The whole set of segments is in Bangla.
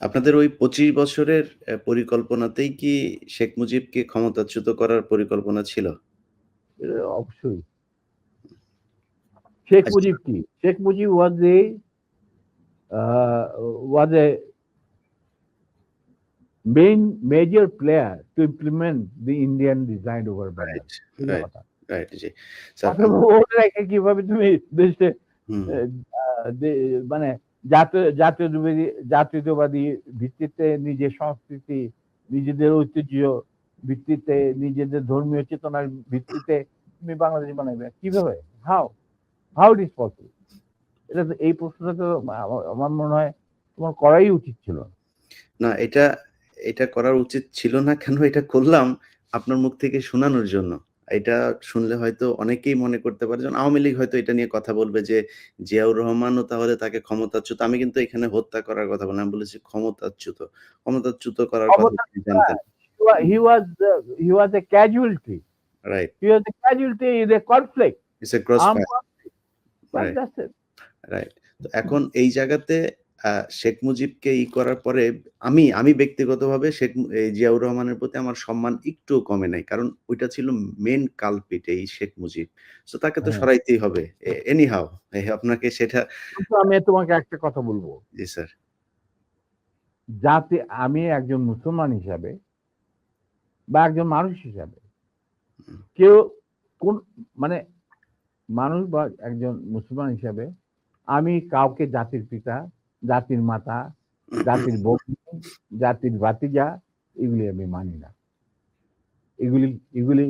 আপনাদের ওই ২৫ বছরের পরিকল্পনাতেই কি শেখ মুজিবকে ক্ষমতাচ্যুত করার পরিকল্পনা ছিল? এটা অবশ্যই। শেখ আচ্ছা, মুজিব কি? Sheikh Mujib was a major player to implement the Indian design over Bengal. Right, সোজা রাইট, কথা। রাইট জি। স্যার অথবা মনে রেখে কিভাবে তুমি দেশে হুম, আ মানে জাতীয়তাবাদী ভিত্তিতে নিজের সংস্কৃতি, নিজেদের ঐতিহ্য ভিত্তিতে, নিজেদের ধর্মীয় চেতনার ভিত্তিতে তুমি বাংলাদেশ বানাইবে। কিভাবে? How? How it is possible? এই প্রশ্নটা তো আমার মনে হয় তোমার করাই উচিত ছিল। না এটা করার উচিত ছিল না কেন এটা করলাম আপনার মুখ থেকে শোনানোর জন্য। এটা শুনলে হয়তো অনেকেই মনে করতে পারে যেমন আওয়ামী লীগ হয়তো এটা নিয়ে কথা বলবে যে জিয়াউর রহমানও তাহলে তাকে ক্ষমতাচ্যুত আমি কিন্তু এখানে হত্যা করার কথা বলিনি। আমি বলেছি ক্ষমতাচ্যুত। ক্ষমতাচ্যুত করার কথা ক্ষমতা তিনি জানতেন। he was he was a casualty. Right. He was a casualty in a conflict, it's a cross armed fire. conflict. But right. that's it. Right. তো এখন এই জায়গাতে শেখ মুজিবকে করার পরে আমি ব্যক্তিগতভাবে এই জিয়াউর রহমানের প্রতি আমার সম্মান একটুও কমে নাই। কারণ ওইটা ছিল মেইন কালপ্রিট এই শেখ মুজিব। সো তাকে তো হ্যাঁ। সরাইতেই হবে। এনি হাউ আপনাকে সেটা কিন্তু আমি তোমাকে একটা কথা বলবো। জি স্যার। যাতে আমি একজন মুসলমান হিসাবে বা একজন মানুষ হিসাবে হুম, কেউ কোন মানে মানুষ বা একজন মুসলমান হিসাবে আমি কাউকে জাতির পিতা, জাতির মাতা, জাতির বন্ধু, জাতির ভাতিজা এগুলি আমি মানি না। এগুলি এগুলি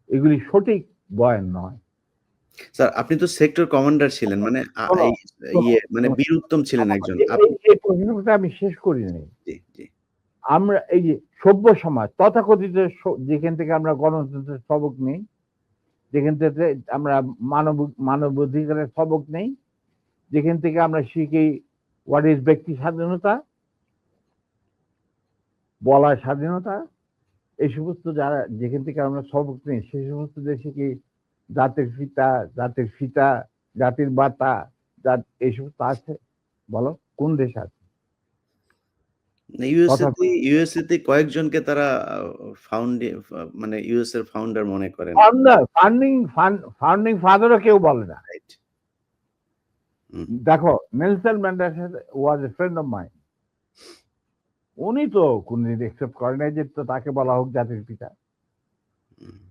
এগুলি সঠিক বয়ান নয়। স্যার আপনি তো সেক্টর কমান্ডার ছিলেন। মানে শোনো, এই শোনো, মানে শোনো। বীর উত্তম ছিলেন আমার একজন। এই প্রশ্নটা আমি শেষ করিনি। জি, জি। আমরা এই যে সভ্য সমাজ তথাকথিত যেখান থেকে আমরা গণতন্ত্রের সবক নেই, যেখান থেকে আমরা মানবাধিকারের সবক নেই, যেখান থেকে আমরা শিখি হোয়াট ইজ ব্যক্তি স্বাধীনতা, বলার স্বাধীনতা, এই সমস্ত যারা যেখান থেকে আমরা সবক নেই সেই সমস্ত দেশে কি জাতির পিতা, জাতির সীতা, জাতির বাতা, এই সমস্ত আছে? বলো কোন দেশ আছে? তথাকথিত ইউএসএ তে কয়েকজনকে তারা ফাউন্ডে মানে ইউএস এর ফাউন্ডার মনে করেন। ফাউন্ডিং ফাদারও কেউ বলে না। রাইট। হুম, দেখো Nelson Mandela was a friend of mine. উনি তো কোনদিন একসেপ্ট করে নাই যে তো তাকে বলা হোক জাতির পিতা। হুম।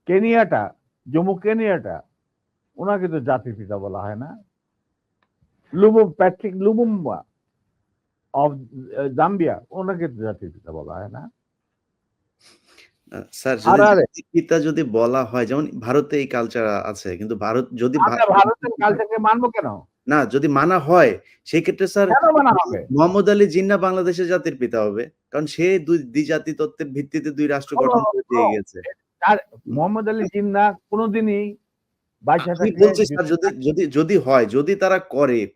কেনিয়াটা, জম্মু কেনিয়াটা, ওনাকে তো জাতির পিতা বলা হয় না। প্যাট্রিক লুমুম্বা অফ জাম্বিয়া, ওনাকে তো জাতির পিতা বলা হয় না। স্যার যদি হারারে, জাতির পিতা যদি বলা হয় যেমন ভারতে এই কালচার আছে। কিন্তু ভারত যদি আমরা ভারতের কালচারকে মানবো কেন? না যদি মানা হয় সেক্ষেত্রে স্যার কেন মানা হবে? মোহাম্মদ আলী জিন্নাহ বাংলাদেশের জাতির পিতা হবে। কারণ সে দ্বিজাতি তত্ত্বের ভিত্তিতে ২ রাষ্ট্র শোনো, গঠন করে দিয়ে গেছে। আর মোহাম্মদ আলী জিন্নাহ কোনদিনই বাইচা আমি থাকলে বলছি স্যার যদি হয়, যদি তারা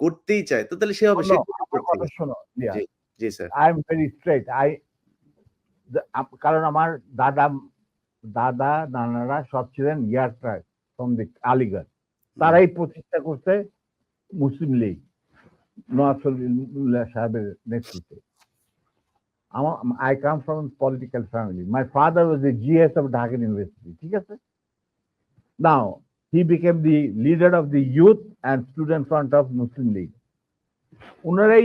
করতেই চায় তো তাহলে সে হবে শোনো, সে আমার কথা থেকে। শোনো, জি, জি sir. I am very straight. কারণ আমার দাদা দাদা নানারা সব ছিলেন ইয়ারট্রাক ফ্রম দি আলিগড়। তারাই প্রতিষ্ঠা করছে মুসলিম লীগ নওয়াজ শরীফুল্লাহ সাহেবের নেতৃত্বে। I come from a political family. My father was the GS of Dhaka University. ঠিক আছে? Now, he became the leader of the youth and student front of Muslim League. ওনারাই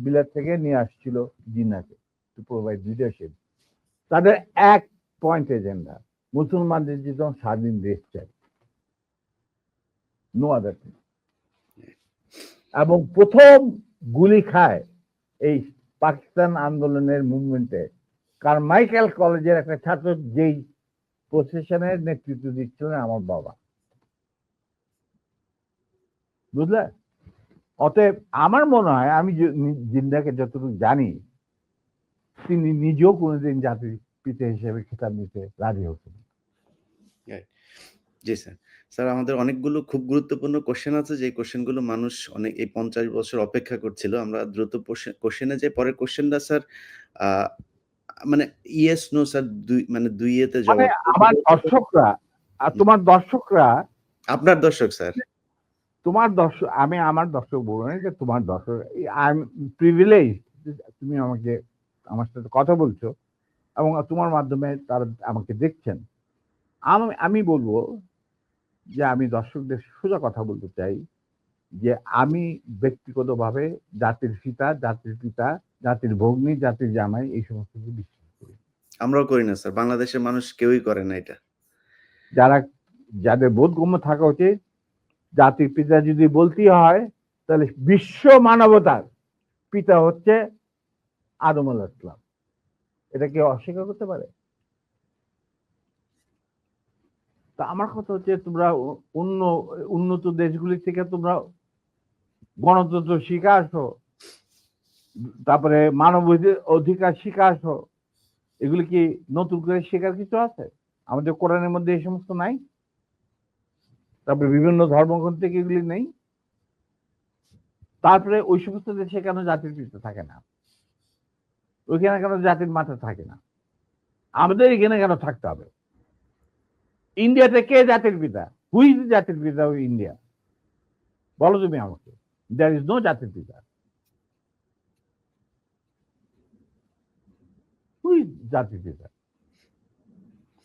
বিলেত থেকে নিয়ে আসছিল জিন্নাকে টু প্রোভাইড লিডারশিপ। তাদের এক পয়েন্ট এজেন্ডা, মুসলমানদের যেন স্বাধীন দেশ চাই, নো আদার থিং। এবং প্রথম গুলি খায় এই পাকিস্তান আন্দোলনের মুভমেন্টে কারমাইকেল কলেজের একটা ছাত্র, যেই প্রসেশনের নেতৃত্ব দিচ্ছিলেন আমার বাবা। বুঝলে? অতএব আমার মনে হয় আমি জিন্দাকে যতটুকু জানি তিনি নিজেও কোনোদিন জাতির পিতা হিসেবে খেতাব নিতে রাজি হতেন। জি স্যার। স্যার আমাদের অনেকগুলো খুব গুরুত্বপূর্ণ কোয়েশ্চেন আছে যে কোয়েশ্চেনগুলো মানুষ অনেক এই ৫০ বছর অপেক্ষা করছিল। আমরা দ্রুত কোয়েশ্চেনে যাই। পরের কোয়েশ্চেনটা স্যার আ মানে ইয়েস নো স্যার ২ ইয়েতে জবাব। আমার দর্শকরা আর তোমার দর্শকরা আপনার দর্শক স্যার। তোমার দর্শক, আমি আমার দর্শক বলবো না যে তোমার দর্শক, আই এম প্রিভিলেজ, তুমি আমাকে আমার সাথে কথা বলছো এবং তোমার মাধ্যমে তারা আমাকে দেখছেন। আমি বলবো যে আমি দর্শকদের সোজা কথা বলতে চাই যে আমি ব্যক্তিগতভাবে জাতির পিতা, জাতির ভগ্নী, জাতির জামাই এই সমস্ত কিছু বিশ্বাস করি। আমরাও করি না স্যার। বাংলাদেশের মানুষ কেউই করে না এটা। যাদের বোধগম্য থাকা উচিত, জাতির পিতা যদি বলতেই হয় তাহলে বিশ্ব মানবতার পিতা হচ্ছে আদম আলাইহিস সালাম। এটা কেউ অস্বীকার করতে পারে? তা আমার কথা হচ্ছে তোমরা উন্নত দেশগুলি থেকে তোমরা গণতন্ত্র শিখে আসো, তারপরে মানব অধিকার শিখে আসো। এগুলি কি নতুন করে শেখার কিছু আছে? আমাদের কোরআনের মধ্যে এই সমস্ত নাই? তারপরে বিভিন্ন ধর্মগ্রন্থ থেকে এগুলি নেই? তারপরে ওই সমস্ত দেশে কেন জাতির পিতা থাকে না? ওইখানে কেন জাতির মাথা থাকে না? আমাদের এখানে কেন থাকতে হবে? ইন্ডিয়াতে কে জাতির পিতা? হু ইজ জাতির পিতা অফ ইন্ডিয়া? বলো তুমি আমাকে। দেয়ার ইজ নো জাতির পিতা। হু ইজ জাতির পিতা?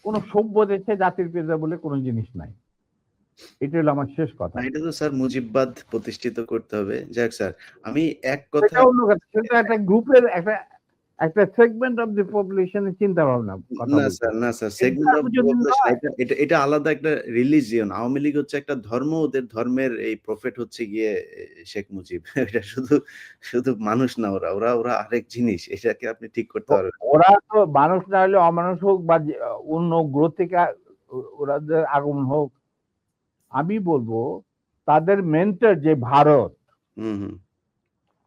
কোন সভ্য দেশে জাতির পিতা বলে কোনো জিনিস নাই। এটা হলো আমার শেষ কথা। না, এটা তো স্যার মুজিববাদ প্রতিষ্ঠিত করতে হবে। যাক স্যার, আমি এক কথা সেটা অন্য কথা। সেটা একটা গ্রুপের একটা সেগমেন্ট অফ দি পপুলেশনের চিন্তা ভাবনা কথা না বলছি। স্যার, না স্যার, এটা সেগমেন্ট অফ সার্বজনীন পপুলেশন নয়। এটা আলাদা একটা রিলিজিয়ন। আওয়ামী লীগ হচ্ছে একটা ধর্ম, ওদের ধর্মের এই প্রফেট হচ্ছে গিয়ে শেখ মুজিব। এটা শুধু শুধু মানুষ না, ওরা আরেক জিনিস। এটাকে আপনি ঠিক করতে পারবেন না। ওরা তো মানুষ না হলে অমানুষ হোক বা অন্য গ্রহ থেকে ওরাদের আগমন হোক, আমি বলবো তাদের মেন্টর যে ভারত, হুম, হুম।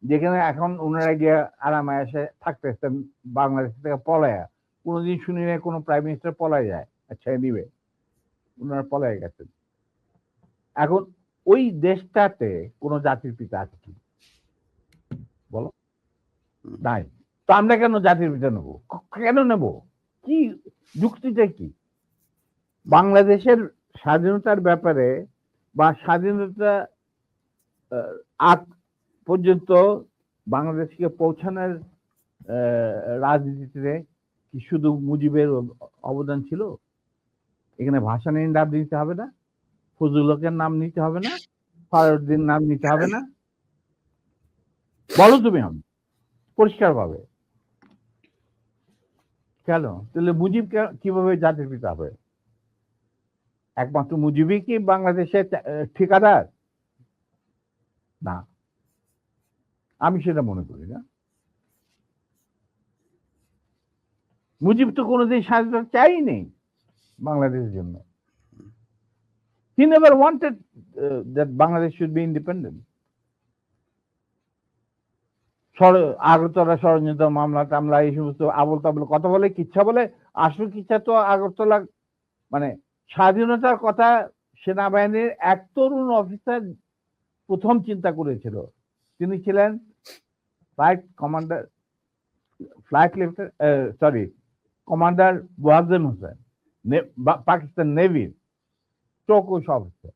যেখানে এখন ওনারা গিয়ে আরামে এসে থাকতেছেন বাংলাদেশ থেকে পলায়া। কোনোদিন শুনি না কোনো প্রাইম মিনিস্টার পলায় যায়। আচ্ছা নিবে, ওনারা পলায় গেছেন। এখন ওই দেশটাতে কোনো জাতির পিতা আছে কি বলো? হুম। নাই। তো আমরা কেন জাতির পিতা নেবো? কেন নেব? কি যুক্তিটা কি? বাংলাদেশের স্বাধীনতার ব্যাপারে বা স্বাধীনতা আগ পর্যন্ত বাংলাদেশকে পৌঁছানোর রাজনীতিতে কি শুধু মুজিবের অবদান ছিল? এখানে ভাসানীর নাম নিতে হবে না? ফজলুল হকের নাম নিতে হবে না? ফারুদ্দিন নাম নিতে হবে না? বলো তুমি আমি পরিষ্কার ভাবে। কেন? তাহলে মুজিব কিভাবে জাতির পিতা হবে? একমাত্র মুজিবই কি বাংলাদেশের ঠিকাদার? না, আমি সেটা মনে করি না। মুজিব তো কোনোদিন স্বাধীনতা চাইনি বাংলাদেশের জন্য। He never wanted that Bangladesh should be independent. Agartala ষড়যন্ত্র মামলা টামলা এই সমস্ত আবল তাবল কথা বলে, কিচ্ছা বলে। আসল কিচ্ছা তো আগরতলা, মানে স্বাধীনতার কথা সেনাবাহিনীর এক তরুণ অফিসার প্রথম চিন্তা করেছিল। তিনি ছিলেন flight commander, commander Wajen Hossain, Pakistan নেভির চৌকুশ অফিসার।